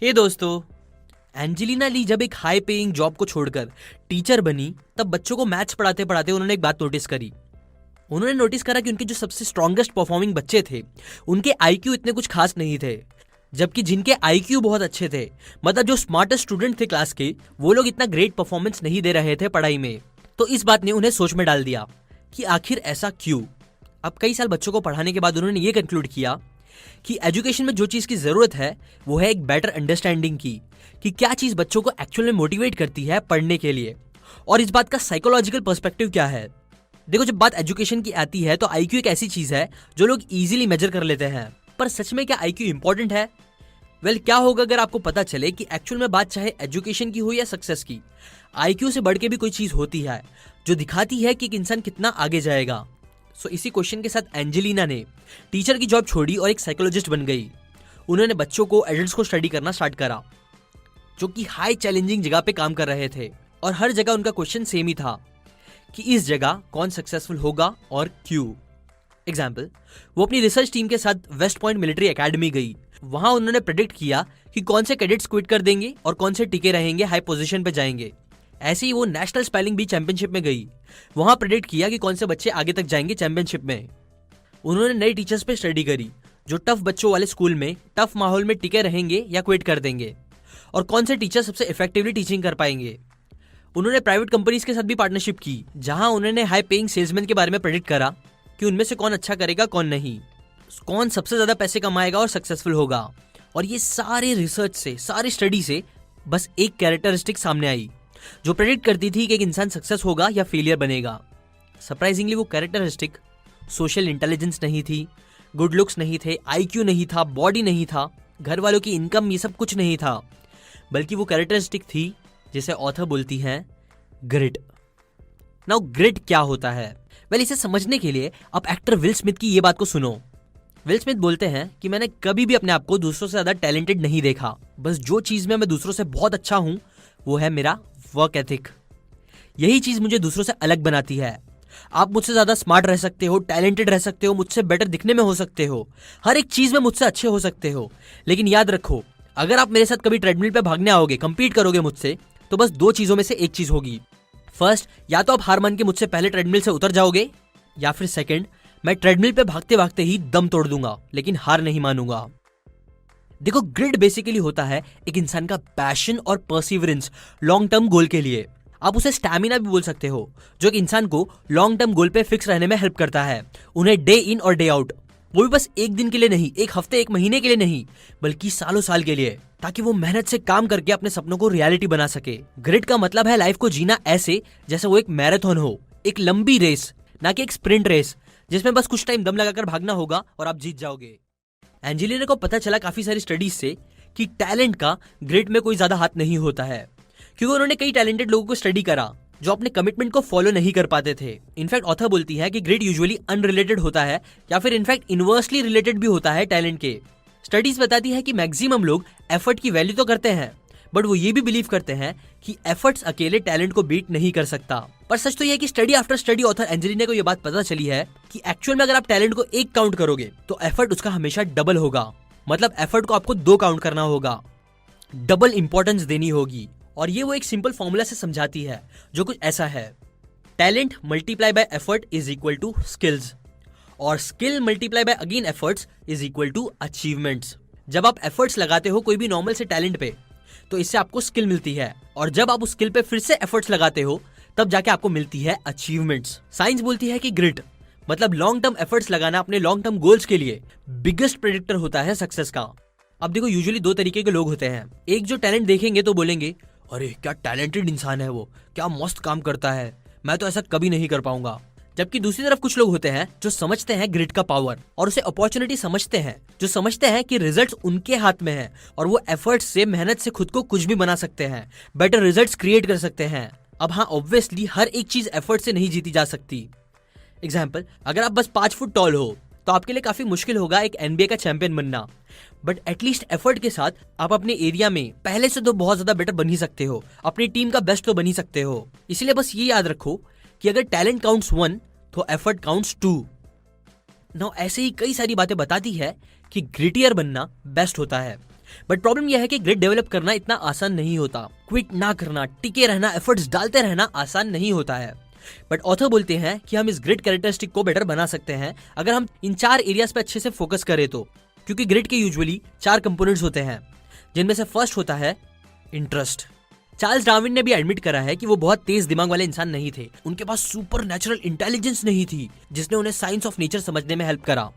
हे दोस्तों, एंजेलिना ली जब एक हाई पेइंग जॉब को छोड़कर टीचर बनी तब बच्चों को मैथ्स पढ़ाते पढ़ाते उन्होंने एक बात नोटिस करी। उन्होंने नोटिस करा कि उनके जो सबसे स्ट्रॉन्गेस्ट परफॉर्मिंग बच्चे थे उनके आईक्यू इतने कुछ खास नहीं थे, जबकि जिनके आईक्यू बहुत अच्छे थे, मतलब जो स्मार्टेस्ट स्टूडेंट थे क्लास के, वो लोग इतना ग्रेट परफॉर्मेंस नहीं दे रहे थे पढ़ाई में। तो इस बात ने उन्हें सोच में डाल दिया कि आखिर ऐसा क्यों। अब कई साल बच्चों को पढ़ाने के बाद उन्होंने ये कंक्लूड किया कि एजुकेशन में जो चीज की जरूरत है वो है एक बेटर अंडरस्टैंडिंग की, कि क्या चीज बच्चों को एक्चुअल में मोटिवेट करती है पढ़ने के लिए, और इस बात का साइकोलॉजिकल पर्सपेक्टिव क्या है। देखो, जब बात एजुकेशन की आती है तो आईक्यू एक ऐसी चीज है जो लोग इजीली मेजर कर लेते हैं, पर सच में क्या आईक्यू इंपॉर्टेंट है? वेल, क्या होगा अगर आपको पता चले कि एक्चुअल में बात चाहे एजुकेशन की हो या सक्सेस की, आईक्यू से बढ़ के भी कोई चीज होती है जो दिखाती है कि एक इंसान कितना आगे जाएगा। सो इसी क्वेश्चन के साथ एंजेलिना ने टीचर की जॉब छोड़ी और एक साइकोलॉजिस्ट बन गई। उन्होंने बच्चों को, एडल्ट्स को स्टडी करना स्टार्ट करा जो कि हाई चैलेंजिंग जगह पे काम कर रहे थे, और हर जगह उनका क्वेश्चन सेम ही था कि इस जगह कौन सक्सेसफुल होगा और क्यों। एग्जाम्पल, वो अपनी रिसर्च टीम के साथ वेस्ट पॉइंट मिलिट्री एकेडमी गई। वहां उन्होंने प्रेडिक्ट किया कि कौन से कैडेट्स क्विट कर देंगे और कौन से टिके रहेंगे, हाई पोजीशन पे जाएंगे। ऐसे ही वो नेशनल स्पेलिंग बी चैंपियनशिप में गई। वहां प्रेडिक्ट किया कि कौन से बच्चे आगे तक जाएंगे चैंपियनशिप में। उन्होंने नए टीचर्स पे स्टडी करी जो टफ बच्चों वाले स्कूल में टफ माहौल में टिके रहेंगे या क्विट कर देंगे, और कौन से टीचर सबसे इफेक्टिवली टीचिंग कर पाएंगे। उन्होंने प्राइवेट कंपनीज के साथ भी पार्टनरशिप की, जहां उन्होंने हाई पेइंग सेल्समैन के बारे में प्रेडिक्ट करा कि उनमें से कौन अच्छा करेगा, कौन नहीं, कौन सबसे ज्यादा पैसे कमाएगा और सक्सेसफुल होगा। और ये सारे रिसर्च से, सारी स्टडी से बस एक कैरेक्टरिस्टिक सामने आई जो प्रेडिक्ट करती थी कि एक इंसान सक्सेस होगा या फेलियर बनेगा। सरप्राइजिंगली वो कैरेक्टरिस्टिक सोशल इंटेलिजेंस नहीं थी, गुड लुक्स नहीं थे, आईक्यू नहीं था, बॉडी नहीं था, घर वालों की इनकम, ये सब कुछ नहीं था, बल्कि वो कैरेक्टरिस्टिक थी जिसे ऑथर बोलती हैं ग्रिट। नाउ ग्रिट क्या होता है? वेल, इसे समझने के लिए आप एक्टर विल स्मिथ की ये बात को सुनो। विल स्मिथ बोलते हैं कि मैंने कभी भी अपने आप को दूसरों से ज्यादा टैलेंटेड नहीं देखा, बस जो चीज में मैं दूसरों से बहुत अच्छा हूं वो है मेरा वर्क एथिक। यही चीज मुझे दूसरों से अलग बनाती है। आप मुझसे ज्यादा स्मार्ट रह सकते हो, टैलेंटेड रह सकते हो, मुझसे बेटर दिखने में हो सकते हो, हर एक चीज में मुझसे अच्छे हो सकते हो, लेकिन याद रखो, अगर आप मेरे साथ कभी ट्रेडमिल पे भागने आओगे, कंपीट करोगे मुझसे, तो बस दो चीजों में से एक चीज होगी। फर्स्ट, या तो आप हार मान के मुझसे पहले ट्रेडमिल से उतर जाओगे, या फिर सेकंड, मैं ट्रेडमिल पे भागते भागते ही दम तोड़ दूंगा लेकिन हार नहीं मानूंगा। देखो, ग्रिड बेसिकली होता है एक इंसान का पैशन और परसिवरेंस लॉन्ग टर्म गोल के लिए। आप उसे स्टैमिना भी बोल सकते हो, जो एक इंसान को लॉन्ग टर्म गोल पे फिक्स रहने में हेल्प करता है, उन्हें डे इन और डे आउट, वो भी बस एक दिन के लिए नहीं, एक हफ्ते, एक महीने के लिए नहीं, बल्कि सालों साल के लिए, ताकि वो मेहनत से काम करके अपने सपनों को रियलिटी बना सके। ग्रिड का मतलब है लाइफ को जीना ऐसे जैसे वो एक मैराथन हो, एक लंबी रेस, ना कि एक स्प्रिंट रेस जिसमें बस कुछ टाइम दम लगाकर भागना होगा और आप जीत जाओगे। एंजेलिना को पता चला काफी सारी स्टडीज से कि टैलेंट का ग्रिड में कोई ज्यादा हाथ नहीं होता है, क्योंकि उन्होंने कई टैलेंटेड लोगों को स्टडी करा जो अपने कमिटमेंट को फॉलो नहीं कर पाते थे। इनफैक्ट ऑथर बोलती है कि ग्रिड यूजुअली अनरिलेटेड होता है, या फिर इनफैक्ट इनवर्सली रिलेटेड भी होता है टैलेंट के। स्टडीज बताती है कि मैक्सिमम लोग एफर्ट की वैल्यू तो करते हैं, बट वो ये भी बिलीव करते हैं कि एफर्ट्स अकेले टैलेंट को बीट नहीं कर सकता। पर सच तो यह है कि study after study author Angelina को यह बात पता चली है कि एक्चुअल में अगर आप टैलेंट को एक काउंट करोगे तो एफर्ट उसका हमेशा डबल होगा। मतलब एफर्ट को आपको दो काउंट करना होगा, डबल इंपॉर्टेंस देनी होगी। और ये वो एक सिंपल फॉर्मूला से समझाती है जो कुछ ऐसा है: talent multiply by effort is equal to skills, और skill multiply by again efforts is equal to achievements. जब आप एफर्ट्स लगाते हो कोई भी नॉर्मल से टैलेंट पे, तो इससे आपको स्किल मिलती है, और जब आप उस स्किल पे फिर से एफर्ट्स लगाते हो तब जाके आपको मिलती है अचीवमेंट्स। साइंस बोलती है कि ग्रिट मतलब लॉन्ग टर्म एफर्ट्स लगाना अपने लॉन्ग टर्म गोल्स के लिए बिगेस्ट प्रेडिक्टर होता है सक्सेस का। अब देखो, यूजुअली दो तरीके के लोग होते हैं। एक जो टैलेंट देखेंगे तो बोलेंगे, अरे क्या टैलेंटेड इंसान है वो, क्या मस्त काम करता है, मैं तो ऐसा कभी नहीं कर पाऊंगा। जबकि दूसरी तरफ कुछ लोग होते हैं जो समझते हैं ग्रिड का पावर और उसे अपॉर्चुनिटी समझते हैं, जो समझते हैं कि रिजल्ट्स उनके हाथ में है और वो एफर्ट्स से, मेहनत से खुद को कुछ भी बना सकते हैं, बेटर रिजल्ट्स क्रिएट कर सकते हैं। अब हाँ, ऑब्वियसली हर एक चीज एफर्ट से नहीं जीती जा सकती। एग्जाम्पल, अगर आप बस 5 फुट टॉल हो तो आपके लिए काफी मुश्किल होगा एक एनबीए का चैंपियन बनना, बट एटलीस्ट एफर्ट के साथ आप अपने एरिया में पहले से तो बहुत ज्यादा बेटर बन ही सकते हो, अपनी टीम का बेस्ट तो बन ही सकते हो। इसलिए बस ये याद रखो कि अगर टैलेंट काउंट्स 1 तो एफर्ट काउंट्स 2। नाउ ऐसे ही कई सारी बातें बताती है कि ग्रिटियर बनना बेस्ट होता है, बट प्रॉब्लम यह है कि ग्रिड डेवलप करना इतना आसान नहीं होता। क्विट ना करना, टिके रहना, एफर्ट्स डालते रहना आसान नहीं होता है। बट ऑथर बोलते हैं कि हम इस ग्रिड कैरेक्टरिस्टिक को बेटर बना सकते हैं अगर हम इन 4 एरियाज पे अच्छे से फोकस करें तो। क्योंकि ग्रिड के यूजुअली 4 कंपोनेंट्स होते हैं, जिनमें से फर्स्ट होता है इंटरेस्ट। चार्ल्स डार्विन ने भी एडमिट करा है कि वो बहुत तेज दिमाग वाले इंसान नहीं थे, उनके पास सुपर नेचुरल इंटेलिजेंस नहीं थी जिसने उन्हें साइंस ऑफ नेचर समझने में हेल्प करा।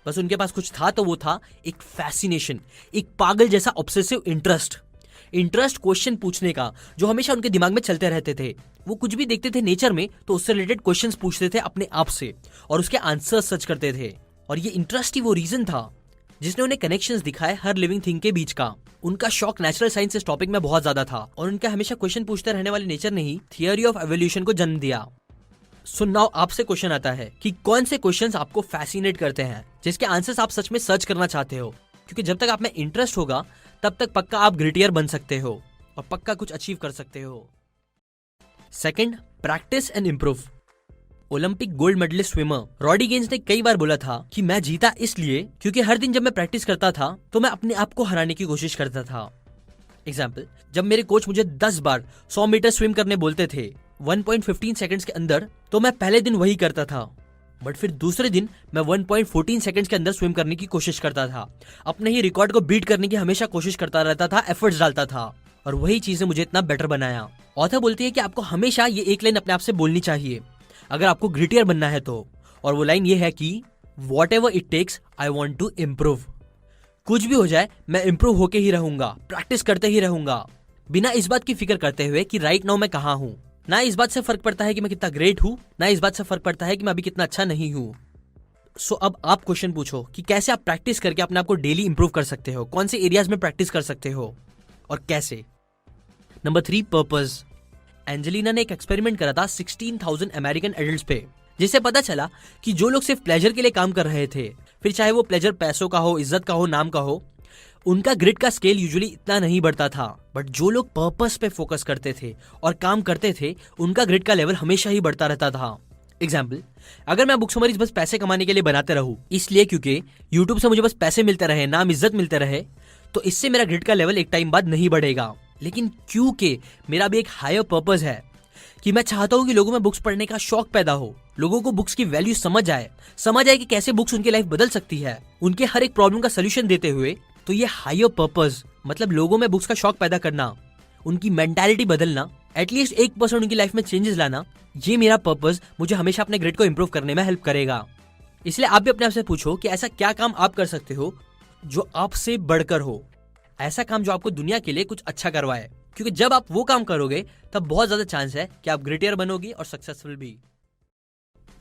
बस उनके पास कुछ था तो वो था एक फैसिनेशन, एक पागल जैसा ऑब्सेसिव इंटरेस्ट क्वेश्चन पूछने का, जो हमेशा उनके दिमाग में चलते रहते थे। वो कुछ भी देखते थे नेचर में तो उससे रिलेटेड क्वेश्चंस पूछते थे अपने आप से और उसके आंसर्स सर्च करते थे। और ये इंटरेस्ट ही वो रीजन था जिसने उन्हें कनेक्शंस दिखाए हर लिविंग थिंग के बीच का। उनका शौक नेचुरल साइंस इस टॉपिक में बहुत ज्यादा था और उनका हमेशा क्वेश्चन पूछते रहने वाले नेचर ने ही थियरी ऑफ एवोल्यूशन को जन्म दिया। सो नाउ आपसे क्वेश्चन आता है कि कौन से क्वेश्चंस आपको फैसिनेट करते हैं, जिसके आंसर्स आप सच में सर्च करना चाहते हो। क्योंकि जब तक आप में इंटरेस्ट होगा तब तक पक्का आप ग्रिटियर बन सकते हो और पक्का कुछ अचीव कर सकते हो। Second, practice and improve. Olympic gold medalist swimmer Rowdy Gaines ने कई बार बोला था कि मैं जीता इसलिए क्योंकि हर दिन जब मैं प्रैक्टिस करता था तो मैं अपने आप को हराने की कोशिश करता था। एग्जाम्पल, जब मेरे कोच मुझे 10 बार 100 मीटर स्विम करने बोलते थे 1.15 सेकंड्स के अंदर, तो मैं पहले दिन वही करता था। बट फिर दूसरे दिन मैं 1.14 सेकंड्स के अंदर स्विम करने की कोशिश करता था। अपने ही रिकॉर्ड को बीट करने की हमेशा कोशिश करता रहता था, एफर्ट्स डालता था और वही चीजें मुझे इतना बेटर बनाया। ऑथर बोलती है कि आपको हमेशा ये एक लाइन अपने आप से बोलनी चाहिए अगर आपको ग्रिटियर बनना है तो, और वो लाइन ये है कि whatever it takes I want to improve. कुछ भी हो जाए मैं इम्प्रूव होके ही रहूंगा, प्रैक्टिस करते ही रहूंगा, बिना इस बात की फिक्र करते हुए कि राइट नाउ मैं कहाँ हूँ। ना इस बात से फर्क पड़ता है कि मैं कितना ग्रेट हूँ, ना इस बात से फर्क पड़ता है कि मैं अभी कितना अच्छा नहीं हूँ। सो अब आप क्वेश्चन पूछो कि कैसे आप प्रैक्टिस करके अपने आप को डेली इंप्रूव कर सकते हो, कौन से एरियाज में प्रैक्टिस कर सकते हो और कैसे। Number 3, purpose. एंजेलिना ने एक एक्सपेरिमेंट करा था 16,000 अमेरिकन एडल्ट्स पे, जिससे पता चला कि जो लोग सिर्फ प्लेजर के लिए काम कर रहे थे, फिर चाहे वो प्लेजर पैसों का हो, इज्जत का हो, नाम का हो, उनका ग्रिड का स्केल यूजुअली इतना नहीं बढ़ता था। बट जो लोग पर्पस पे फोकस करते थे और काम करते थे, उनका ग्रिड का लेवल हमेशा ही बढ़ता रहता था। एग्जाम्पल, अगर मैं बुक समरीज बस पैसे कमाने के लिए बनाते रहूं, इसलिए क्योंकि यूट्यूब से मुझे बस पैसे मिलते रहे, नाम इज्जत मिलते रहे, तो इससे मेरा ग्रिड का लेवल एक टाइम बाद नहीं बढ़ेगा। लेकिन क्योंकि मेरा भी एक हायर पर्पस है कि मैं चाहता हूं कि लोगों में बुक्स पढ़ने का शौक पैदा हो, लोगों को बुक्स की वैल्यू समझ आए कि कैसे बुक्स उनकी लाइफ बदल सकती है, उनके हर एक प्रॉब्लम का सोल्यूशन देते हुए। तो ये हायर पर्पस मतलब लोगों में बुक्स का शौक पैदा करना, उनकी मेंटालिटी बदलना, एटलीस्ट 1% उनकी लाइफ में चेंजेस लाना, ये मेरा पर्पस मुझे हमेशा अपने ग्रिड को इंप्रूव करने में हेल्प करेगा। इसलिए आप भी अपने आप से पूछो कि ऐसा क्या काम आप कर सकते हो जो आपसे बढ़कर हो, ऐसा काम जो आपको दुनिया के लिए कुछ अच्छा करवाए। क्योंकि जब आप वो काम करोगे तब बहुत ज्यादा चांस है कि आप ग्रेटियर बनोगे और सक्सेसफुल भी।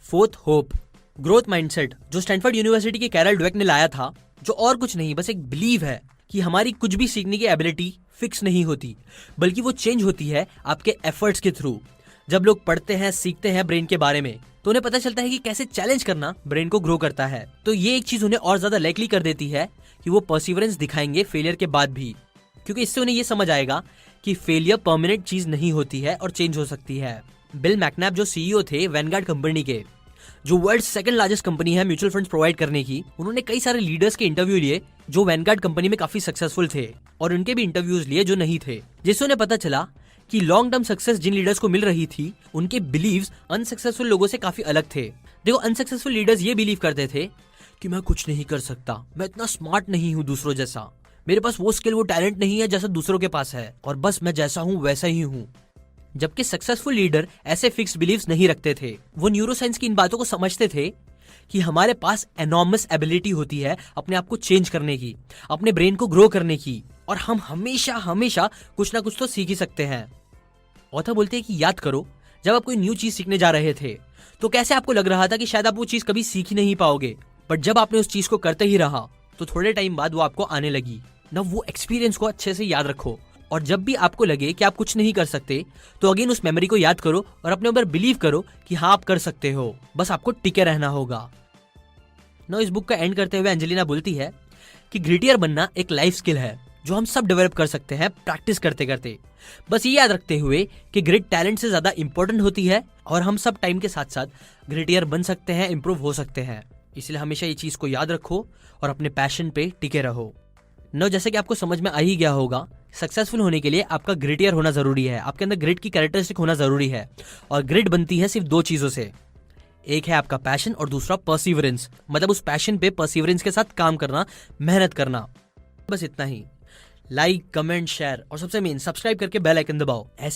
4th, hope. ग्रोथ माइंडसेट जो स्टैनफोर्ड यूनिवर्सिटी के कैरल ड्वेक ने लाया था, जो और कुछ नहीं बस एक बिलीव है कि हमारी कुछ भी सीखने की एबिलिटी फिक्स नहीं होती, बल्कि वो चेंज होती है आपके एफर्ट्स के थ्रू। जब लोग पढ़ते हैं, सीखते हैं ब्रेन के बारे में, तो उन्हें पता चलता है कि कैसे चैलेंज करना ब्रेन को ग्रो करता है। तो ये एक चीज उन्हें और ज्यादा लाइकली कर देती है कि वो परसिवरेंस दिखाएंगे फेलियर के बाद भी, क्योंकि इससे उन्हें ये समझ आएगा कि फेलियर परमानेंट चीज नहीं होती है और चेंज हो सकती है। बिल मैकनैप जो सीईओ थे वैनगार्ड कंपनी के, जो वर्ल्ड सेकंड लार्जेस्ट कंपनी है म्यूचुअल फंड्स प्रोवाइड करने की, उन्होंने कई सारे लीडर्स के इंटरव्यू लिए जो वैनगार्ड कंपनी में काफी सक्सेसफुल थे, और उनके भी इंटरव्यूज लिए जो नहीं थे, जिससे उन्हें पता चला कि लॉन्ग टर्म सक्सेस जिन लीडर्स को मिल रही थी, उनके बिलीव्स अनसक्सेसफुल लोगों से काफी अलग थे। देखो, अनसक्सेसफुल लीडर्स ये बिलीव करते थे कि मैं कुछ नहीं कर सकता, मैं इतना स्मार्ट नहीं हूँ दूसरों जैसा, मेरे पास वो स्किल, वो टैलेंट नहीं है जैसा दूसरों के पास है, और बस मैं जैसा हूँ वैसा ही हूँ। जबकि सक्सेसफुल लीडर ऐसे फिक्स्ड बिलीव्स नहीं रखते थे। वो न्यूरोसाइंस की इन बातों को समझते थे कि हमारे पास एनॉर्मस एबिलिटी होती है अपने आप को चेंज करने की, अपने ब्रेन को ग्रो करने की, और हम हमेशा हमेशा कुछ ना कुछ तो सीख ही सकते हैं। ऑथर बोलते हैं कि याद करो, जब आप कोई न्यू चीज सीखने जा रहे थे तो कैसे आपको लग रहा था कि शायद आप वो चीज कभी सीख ही नहीं पाओगे, बट जब आपने उस चीज को करते ही रहा तो थोड़े टाइम बाद वो आपको आने लगी ना। वो एक्सपीरियंस को अच्छे से याद रखो, और जब भी आपको लगे कि आप कुछ नहीं कर सकते तो अगेन उस मेमोरी को याद करो और अपने ऊपर बिलीव करो कि हाँ आप कर सकते हो, बस आपको टिके रहना होगा। ना इस बुक का एंड करते हुए एंजेलिना बोलती है कि ग्रिटियर बनना एक लाइफ स्किल है जो हम सब डेवलप कर सकते हैं प्रैक्टिस करते करते, बस ये याद रखते हुए कि ग्रिट टैलेंट से ज्यादा इंपॉर्टेंट होती है, और हम सब टाइम के साथ साथ ग्रिटियर बन सकते हैं, इंप्रूव हो सकते हैं। इसलिए हमेशा ये चीज को याद रखो और अपने पैशन पे टिके रहो। नो, जैसे कि आपको समझ में आ ही गया होगा, सक्सेसफुल होने के लिए आपका ग्रिटियर होना जरूरी है, आपके अंदर ग्रिट की कैरेक्टरिस्टिक होना जरूरी है। और ग्रिट बनती है सिर्फ 2 चीजों से, एक है आपका पैशन और दूसरा परसिवरेंस, मतलब उस पैशन पे परसिवरेंस के साथ काम करना, मेहनत करना। बस इतना ही। लाइक, कमेंट, शेयर और सबसे मेन सब्सक्राइब करके बेल आइकन दबाओ। ऐसे